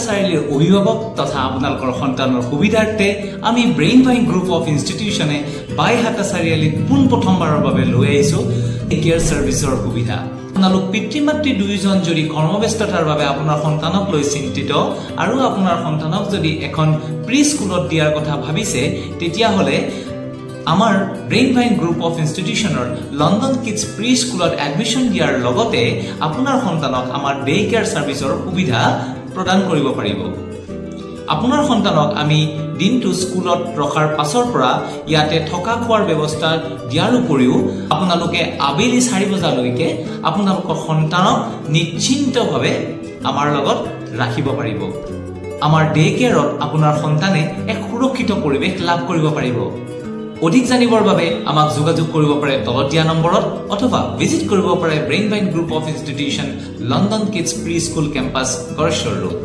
চাৰিআলিৰ অভিভাৱক তথা আপোনালোকৰ সন্তানৰ সুবিধাৰ্থে আমি ব্ৰেইন ভাইন গ্ৰুপ অফ ইনষ্টিটিউচনে বাইহাটা চাৰিআলিত পোনপ্ৰথমবাৰৰ বাবে লৈ আহিছো কেয়াৰ সাৰ্ভিসৰ সুবিধা। আপোনালোক পিতৃ মাতৃ দুইজন যদি কৰ্মব্যস্ততাৰ বাবে আপোনাৰ সন্তানক লৈ চিন্তিত আৰু আপোনাৰ সন্তানক যদি এখন প্ৰি স্কুলত দিয়াৰ কথা ভাবিছে তেতিয়া হলে আমাৰ ব্ৰেইন ভাইন গ্ৰুপ অফ ইনষ্টিটিউচনৰ লণ্ডন কিডছ প্ৰি স্কুলত এডমিশন দিয়াৰ লগতে আপোনাৰ সন্তানক আমাৰ ডে কেয়াৰ সাৰ্ভিসৰ সুবিধা প্ৰদান কৰিব পাৰিব। আপোনাৰ সন্তানক আমি দিনটো স্কুলত ৰখাৰ পাছৰ পৰা ইয়াতে থকা খোৱাৰ ব্যৱস্থা দিয়াৰ উপৰিও আপোনালোকে আবেলি 4 বজালৈকে আপোনালোকৰ সন্তানক নিশ্চিন্তভাৱে আমাৰ লগত ৰাখিব পাৰিব। আমাৰ ডে কেয়াৰত আপোনাৰ সন্তানে এক সুৰক্ষিত পৰিৱেশ লাভ কৰিব পাৰিব। অধিক জানিবৰ বাবে আমাক যোগাযোগ কৰিব পাৰে তলত দিয়া নম্বৰত অথবা ভিজিট কৰিব পাৰে brain vine group of institution London kids pre school campus Gareshwar road.